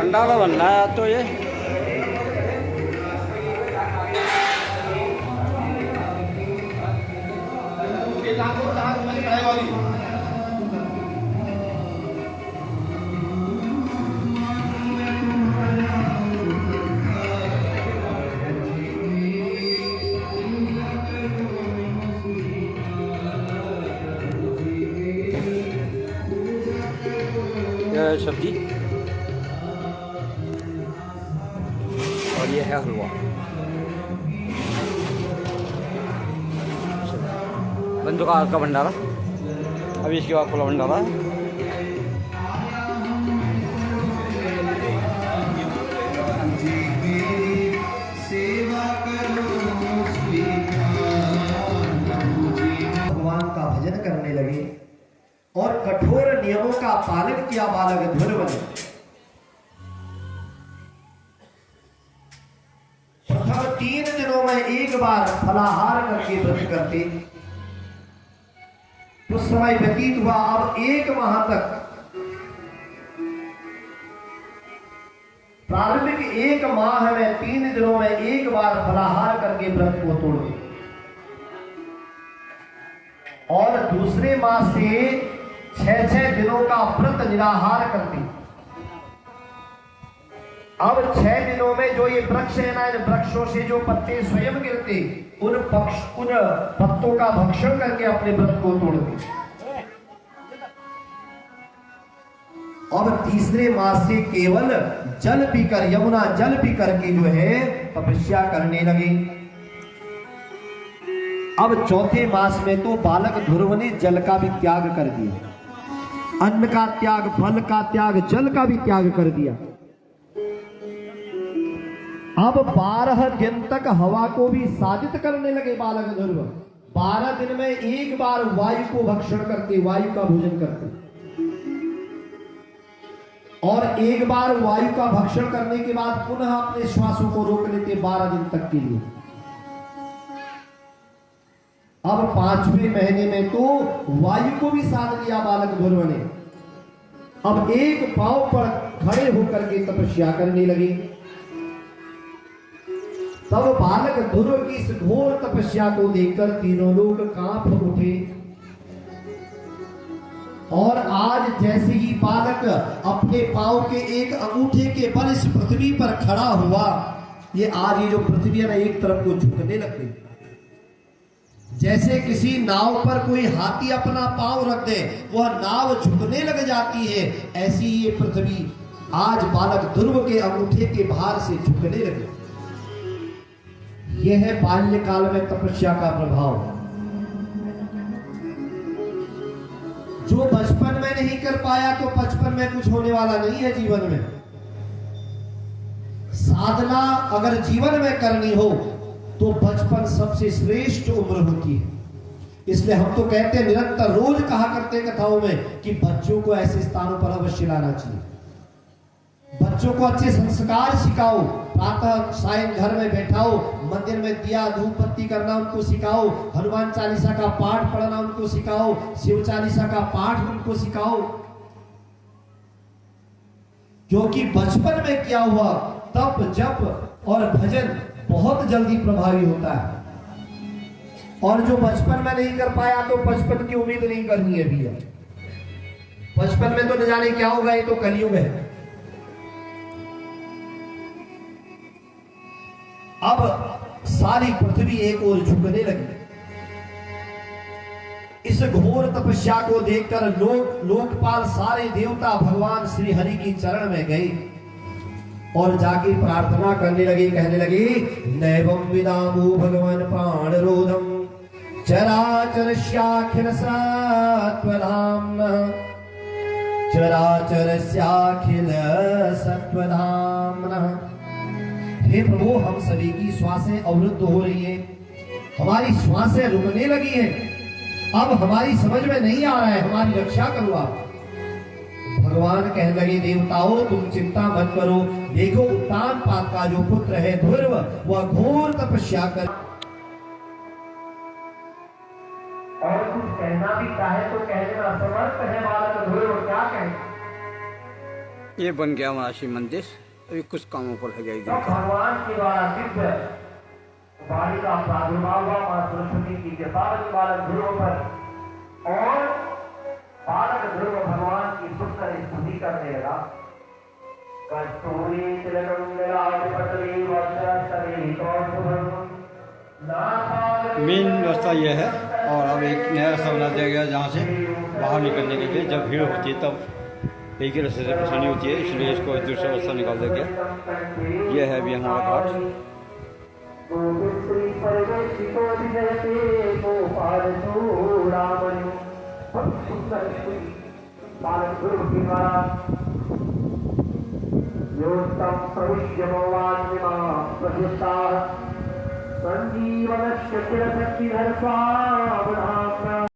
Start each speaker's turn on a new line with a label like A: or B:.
A: भंडारा बन रहा है तो ये सब्जी और ये है हलवा। बन चुका आपका भंडारा, अभी इसके बाद खुला भंडारा है।
B: भगवान का भजन करने लगे और कठोर नियमों का पालन किया बालक ध्रुव ने। प्रथम 3 दिनों में एक बार फलाहार करके व्रत करते। कुछ समय व्यतीत हुआ, अब 1 माह तक प्रारंभिक 1 माह में 3 दिनों में एक बार फलाहार करके व्रत को तोड़ते और दूसरे माह से 6 दिनों का व्रत निराहार करती। अब 6 दिनों में जो ये वृक्ष है ना, इन वृक्षों से जो पत्ते स्वयं गिरते, उन पत्तों का भक्षण करके अपने व्रत को तोड़ते। अब तीसरे मास से केवल जल पीकर, यमुना जल पीकर के जो है तपस्या करने लगे। अब चौथे मास में तो बालक ध्रुव ने जल का भी त्याग कर दिया, अन्न का त्याग, फल का त्याग, जल का भी त्याग कर दिया। अब 12 दिन तक हवा को भी साजित करने लगे बालक ध्रुव। 12 दिन में एक बार वायु को भक्षण करते, वायु का भोजन करते, और एक बार वायु का भक्षण करने के बाद पुनः अपने श्वासों को रोक लेते 12 दिन तक के लिए। अब 5वें महीने में तो वायु को भी साध लिया बालक ध्रुव ने। अब एक पांव पर खड़े होकर के तपस्या करने लगे। तब बालक ध्रुव की इस घोर तपस्या को देखकर तीनों लोग कांप उठे। और आज जैसे ही बालक अपने पांव के एक अंगूठे के बल इस पृथ्वी पर खड़ा हुआ, ये आज ये जो पृथ्वी है ना, एक तरफ को झुकने लग गई। जैसे किसी नाव पर कोई हाथी अपना पांव रख दे, वह नाव झुकने लग जाती है, ऐसी ही ये पृथ्वी आज बालक ध्रुव के अंगूठे के भार से झुकने लगी। यह है बाल्यकाल में तपस्या का प्रभाव। जो बचपन में नहीं कर पाया तो बचपन में कुछ होने वाला नहीं है जीवन में। साधना अगर जीवन में करनी हो तो बचपन सबसे श्रेष्ठ उम्र होती है। इसलिए हम तो कहते हैं, निरंतर रोज कहा करते कथाओं में कि बच्चों को ऐसे स्थानों पर अवश्य लाना चाहिए। बच्चों को अच्छे संस्कार सिखाओ, प्रातः सायं घर में बैठाओ, मंदिर में दिया धूप बत्ती करना उनको सिखाओ, हनुमान चालीसा का पाठ पढ़ना उनको सिखाओ, शिव चालीसा का पाठ उनको सिखाओ। क्योंकि बचपन में क्या हुआ, तप जप और भजन बहुत जल्दी प्रभावी होता है। और जो बचपन में नहीं कर पाया तो बचपन की उम्मीद नहीं करनी है भैया। बचपन में तो न जाने क्या होगा, ये तो कलयुग है। अब सारी पृथ्वी एक ओर झुकने लगी। इस घोर तपस्या को देखकर लोकपाल सारे देवता भगवान श्री हरि की चरण में गए और जाके प्रार्थना करने लगे, कहने लगे, नैवं विदामो भगवान प्राण रोधम चराचरस्याखिल सत्वधाम्नः चराचरस्याखिल सत्वधाम्नः। हे प्रभु, हम सभी की श्वासें अवरुद्ध हो रही है, हमारी श्वासें रुकने लगी हैं, अब हमारी समझ में नहीं आ रहा है, हमारी रक्षा करो आप। भगवान कहने लगे, देवताओं तुम चिंता मत करो, देखो उत्तानपाद का जो पुत्र है ध्रुव, वह घोर तपस्या कर और कुछ कहना भी चाहे तो कह देना, समर्थ है बालक ध्रुव, क्या कहे।
A: ये बन गया हमारा शिव मंदिर। अभी कुछ कामों पर है एक दिन का।
B: भगवान के द्वारा दिव्य वाणी का प्रादुर्भाव हुआ मां सरस्वती की कृपा बनी बालक ध्रुव पर, और बालक ध्रुव भगवान की सुंदर स्तुति करने लगा। कस्तूरी तिलकम नीलाभपटली वक्षस्थले कौस्तुभम नासाग्रे।
A: मेन रास्ता यह है, और अब एक नया रास्ता बना दिया गया जहाँ से बाहर निकलने के लिए जब भीड़ होती है तब एक ही रास्ते से परेशानी होती है, इसलिए इसको एक दूसरा रास्ता निकाल दिया गया। यह है अभी हमारा घाट।
B: संजीवन